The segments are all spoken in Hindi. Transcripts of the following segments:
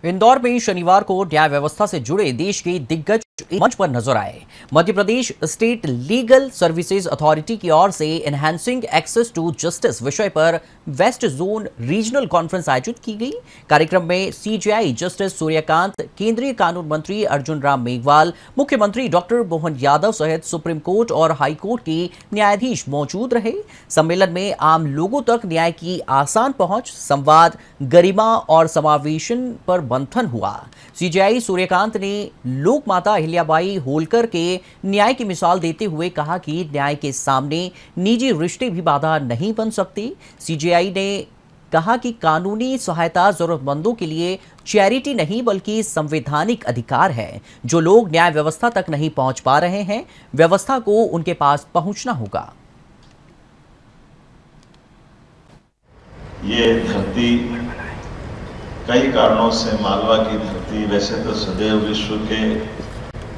इंदौर में शनिवार को न्याय व्यवस्था से जुड़े देश के दिग्गज मंच पर नजर आए। Madhya Pradesh state legal services authority की ओर से एनहांसिंग एक्सेस टू जस्टिस विषय पर वेस्ट जोन रीजनल कॉन्फ्रेंस आयोजित की गई। कार्यक्रम में सीजेआई जस्टिस सूर्यकांत, केंद्रीय कानून मंत्री अर्जुन राम मेघवाल, मुख्यमंत्री डॉक्टर मोहन यादव सहित सुप्रीम कोर्ट और हाई कोर्ट के न्यायाधीश मौजूद रहे। सम्मेलन में आम लोगों तक न्याय की आसान पहुंच, संवाद, गरिमा और समावेशन पर मंथन हुआ। सीजेआई सूर्यकांत ने लोक माता अहिल्याबाई होलकर के न्याय की मिसाल देते हुए कहा कि न्याय के सामने निजी रिश्ते भी बाधा नहीं बन सकते। सीजेआई ने कहा कि कानूनी सहायता जरूरतमंदों के लिए चैरिटी नहीं बल्कि संवैधानिक अधिकार है। जो लोग न्याय व्यवस्था तक नहीं पहुंच पा रहे हैं, व्यवस्था को उनके पास पहुंचना होगा। ये धरती कई कारणों से मालवा की धरती वैसे तो सदैव विश्व के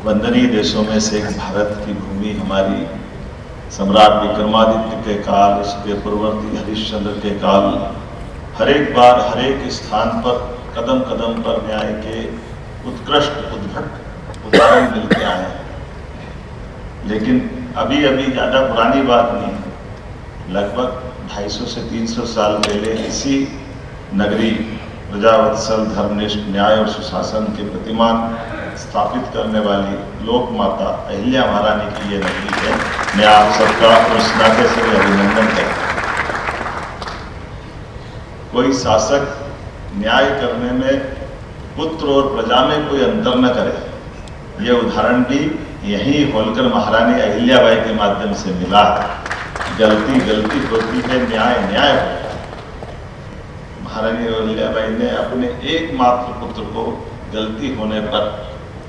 वंदनीय देशों में से एक भारत की भूमि हमारी सम्राट विक्रमादित्य के काल, इसके पूर्ववर्ती हरिश्चंद्र के काल, हर एक बार हर एक स्थान पर कदम कदम पर न्याय के उत्कृष्ट उद्भट उदाहरण मिलते आए हैं। लेकिन अभी अभी ज़्यादा पुरानी बात नहीं, लगभग 250 से 300 साल पहले इसी नगरी प्रजावत्सल, धर्मनिष्ठ, न्याय और सुशासन के प्रतिमान स्थापित करने वाली लोक माता अहिल्या महारानी की ये नगरी है। मैं आप सबका उस नाते से भी अभिनंदन करता हूँ। कोई शासक न्याय करने में पुत्र और प्रजा में कोई अंतर न करे, ये उदाहरण भी यही होलकर महारानी अहिल्याबाई के माध्यम से मिला। गलती गलती होती है, न्याय न्याय होता है। महारानी अहिल्याबाई ने अपने एकमात्र पुत्र को गलती होने पर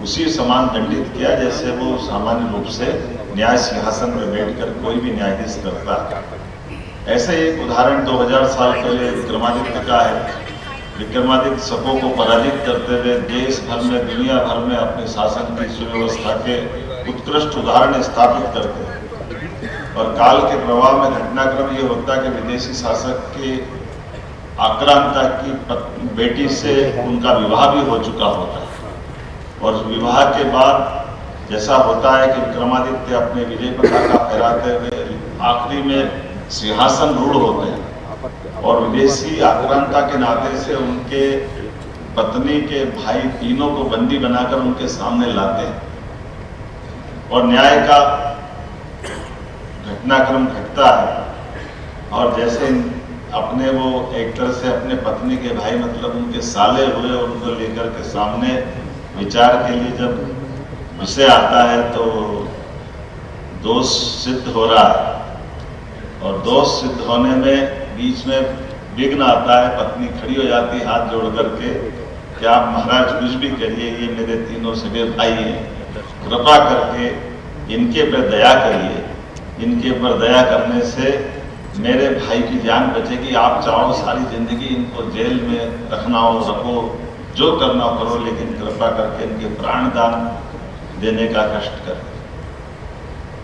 उसी समान दंडित किया जैसे वो सामान्य रूप से न्याय सिंहासन में बैठकर कोई भी न्यायाधीश करता है। ऐसे एक उदाहरण 2000 साल पहले विक्रमादित्य का है। विक्रमादित्य सबों को पराजित करते हुए देश भर में, दुनिया भर में अपने शासन की सुव्यवस्था के उत्कृष्ट उदाहरण स्थापित करते हैं। और काल के प्रवाह में घटनाक्रम ये होता कि विदेशी शासक के आक्रांता की बेटी से उनका विवाह भी हो चुका होता है। और विवाह के बाद जैसा होता है कि विक्रमादित्य अपने विजय पताका फहराते हुए आखिरी में सिंहासन रूढ़ होते हैं और विदेशी आक्रांता के नाते से उनके पत्नी के भाई तीनों को बंदी बनाकर उनके सामने लाते हैं और न्याय का घटनाक्रम घटता है। और जैसे अपने वो एक तरह से अपने पत्नी के भाई मतलब उनके साले हुए और उनको लेकर के सामने विचार के लिए जब विषय आता है तो दोष सिद्ध हो रहा है और दोष सिद्ध होने में बीच में विघ्न आता है। पत्नी खड़ी हो जाती है हाथ जोड़ करके कि आप महाराज कुछ भी करिए, ये मेरे तीनों सगे भाई हैं, कृपा करके इनके पर दया करिए। इनके ऊपर दया करने से मेरे भाई की जान बचेगी। आप चाहो सारी जिंदगी इनको जेल में रखना हो रखो, जो करना हो करो, लेकिन कृपा करके इनके प्राण दान देने का कष्ट करें।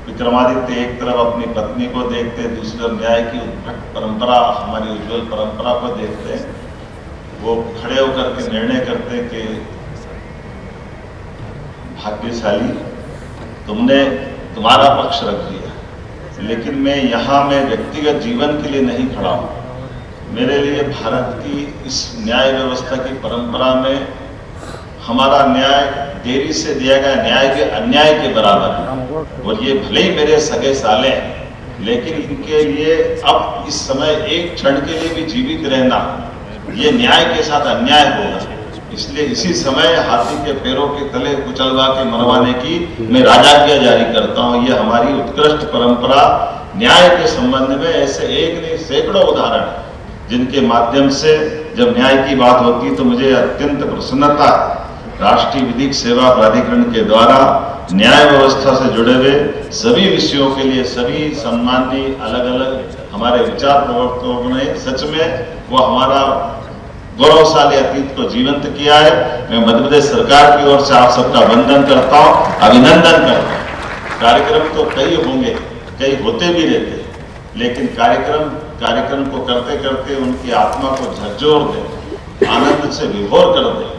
विक्रमादित्य एक तरफ अपनी पत्नी को देखते, दूसरी तरफ न्याय की उद्भट परंपरा, हमारी उज्जवल परंपरा को देखते हैं। वो खड़े होकर के निर्णय करते कि भाग्यशाली तुमने तुम्हारा पक्ष रख दिया, लेकिन मैं व्यक्तिगत जीवन के लिए नहीं खड़ा हूँ। मेरे लिए भारत की इस न्याय व्यवस्था की परंपरा में हमारा न्याय देरी से दिया गया न्याय के अन्याय के बराबर है। और ये भले ही मेरे सगे साले हैं, लेकिन इनके लिए अब इस समय एक क्षण के लिए भी जीवित रहना ये न्याय के साथ अन्याय होगा। इसलिए इसी समय हाथी के पैरों के तले कुचलवा के मरवाने की मैं राजाज्ञा जारी करता हूँ। ये हमारी उत्कृष्ट परंपरा न्याय के संबंध में ऐसे एक नहीं सैकड़ों उदाहरण है जिनके माध्यम से जब न्याय की बात होती है तो मुझे अत्यंत प्रसन्नता है। राष्ट्रीय विधिक सेवा प्राधिकरण के द्वारा न्याय व्यवस्था से जुड़े हुए सभी विषयों के लिए सभी सम्मानीय अलग अलग हमारे विचार प्रवर्तकों ने सच में वो हमारा गौरवशाली अतीत को जीवंत किया है। मैं मध्य प्रदेश सरकार की ओर से आप सबका वंदन करता हूँ, अभिनंदन करता हूँ। कार्यक्रम तो कई होंगे, कई होते भी रहते, लेकिन कार्यक्रम को करते करते उनकी आत्मा को झकझोर दे, आनंद से विभोर कर दे,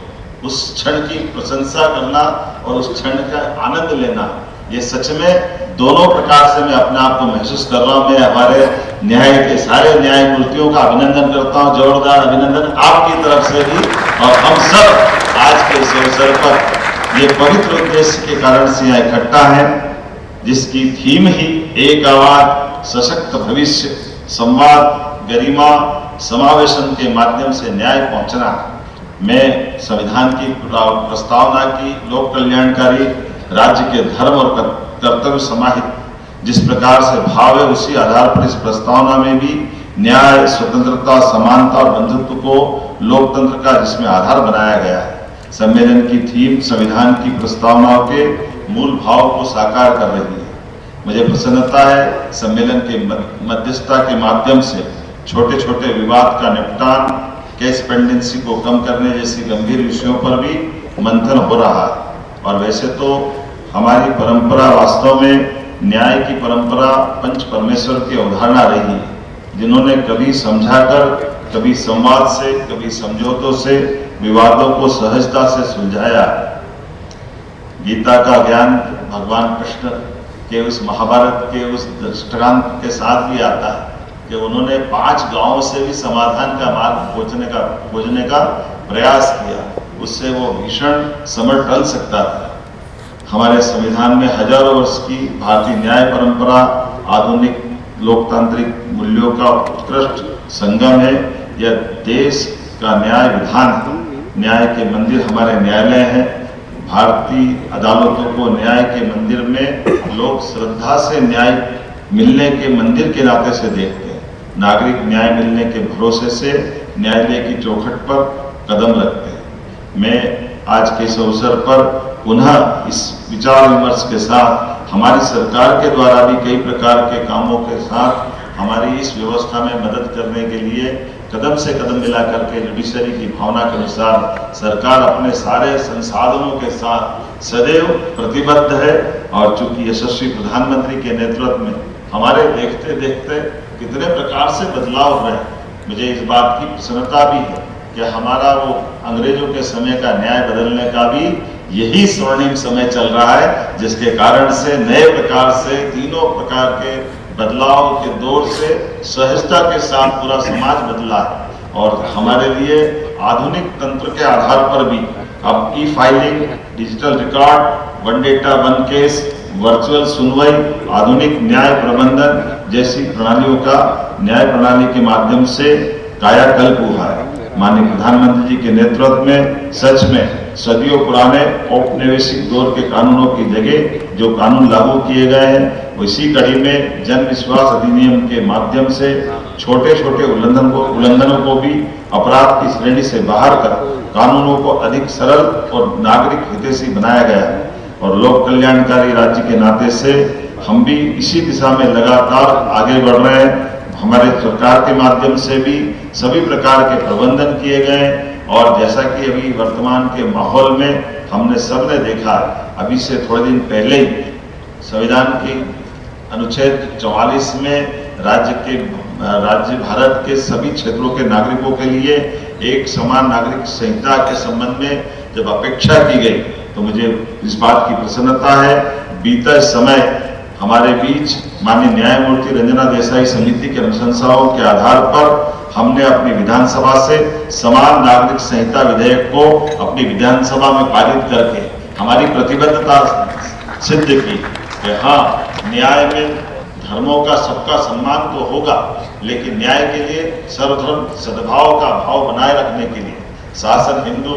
उस क्षण की प्रशंसा करना और उस क्षण का आनंद लेना, ये सच में दोनों प्रकार से मैं अपने आप को महसूस कर रहा हूं। मैं हमारे न्याय के सारे न्यायमूर्तियों का अभिनंदन करता हूं, जोरदार अभिनंदन आपकी तरफ से भी। और हम सब आज के इस अवसर पर ये पवित्र उद्देश्य के कारण से यहाँ इकट्ठा है, जिसकी थीम ही एक आवाज, सशक्त भविष्य, संवाद, गरिमा, समावेशन के माध्यम से न्याय पहुंचना। मैं संविधान की प्रस्तावना की लोक कल्याणकारी, राज्य के धर्म और कर्तव्य समाहित जिस प्रकार से भाव है, उसी आधार पर इस प्रस्तावना में भी न्याय, स्वतंत्रता, समानता और बंधुत्व को लोकतंत्र का जिसमें आधार बनाया गया है। सम्मेलन की थीम संविधान की प्रस्तावनाओं के मूल भाव को साकार कर रही है। मुझे प्रसन्नता है सम्मेलन के मध्यस्थता के माध्यम से छोटे छोटे विवाद का निपटान, केस पेंडेंसी को कम करने जैसी गंभीर विषयों पर भी मंथन हो रहा है। और वैसे तो हमारी परंपरा वास्तव में न्याय की परंपरा पंच परमेश्वर की अवधारणा रही है, जिन्होंने कभी समझाकर, कभी संवाद से, कभी समझौतों से विवादों को सहजता से सुलझाया। गीता का ज्ञान भगवान कृष्ण के उस महाभारत के उस दृष्टांत के साथ भी आता है कि उन्होंने 5 गांवों से भी समाधान का मार्ग खोजने का प्रयास किया, उससे वो भीषण समर टल सकता था। हमारे संविधान में हजारों वर्ष की भारतीय न्याय परंपरा आधुनिक लोकतांत्रिक मूल्यों का उत्कृष्ट संगम है। यह देश का न्याय विधान है। न्याय के मंदिर हमारे न्यायालय हैं। भारतीय अदालतों को न्याय के मंदिर में लोग श्रद्धा से न्याय मिलने के मंदिर के नाते से देखते हैं। नागरिक न्याय मिलने के भरोसे से न्यायालय की चौखट पर कदम रखते हैं। मैं आज के इस अवसर पर पुनः इस विचार विमर्श के साथ हमारी सरकार के द्वारा भी कई प्रकार के कामों के साथ हमारी इस व्यवस्था में मदद करने के लिए कदम से कदम मिला करके जुडिशरी की भावना के अनुसार सरकार अपने सारे संसाधनों के साथ सदैव प्रतिबद्ध है। और चूंकि यशस्वी प्रधानमंत्री के नेतृत्व में हमारे देखते देखते कितने प्रकार से बदलाव हुए, मुझे इस बात की प्रसन्नता भी है कि हमारा वो अंग्रेजों के समय का न्याय बदलने का भी यही स्वर्णिम समय चल रहा है, जिसके कारण से नए प्रकार से तीनों प्रकार के बदलाव के दौर से सहजता के साथ पूरा समाज बदला है। और हमारे लिए आधुनिक तंत्र के आधार पर भी अब ई filing, digital record, one data one case, virtual सुनवाई, आधुनिक न्याय प्रबंधन जैसी प्रणालियों का न्याय प्रणाली के माध्यम से कायाकल्प हुआ है। माननीय प्रधानमंत्री जी के नेतृत्व में सच में सदियों पुराने औपनिवेशिक दौर के कानूनों की जगह जो कानून लागू किए गए हैं, इसी कड़ी में जन विश्वास अधिनियम के माध्यम से छोटे छोटे उल्लंघनों को भी अपराध की श्रेणी से बाहर कर कानूनों को अधिक सरल और नागरिक हितैषी बनाया गया है। और लोक कल्याणकारी राज्य के नाते से हम भी इसी दिशा में लगातार आगे बढ़ रहे हैं। हमारे सरकार के माध्यम से भी सभी प्रकार के प्रबंधन किए गए। और जैसा कि अभी वर्तमान के माहौल में हमने सबने देखा, अभी से थोड़े दिन पहले ही संविधान की अनुच्छेद 44 में राज्य भारत के सभी क्षेत्रों के नागरिकों के लिए एक समान नागरिक संहिता के संबंध में जब अपेक्षा की गई, तो मुझे इस बात की प्रसन्नता है बीता समय हमारे बीच माननीय न्यायमूर्ति रंजना देसाई समिति के अनुशंसाओं के आधार पर हमने अपनी विधानसभा से समान नागरिक संहिता विधेयक को अपनी विधानसभा में पारित करके हमारी प्रतिबद्धता सिद्ध की कि हाँ, न्याय में धर्मों का सबका सम्मान तो होगा, लेकिन न्याय के लिए सर्वधर्म सद्भाव का भाव बनाए रखने के लिए शासन हिंदू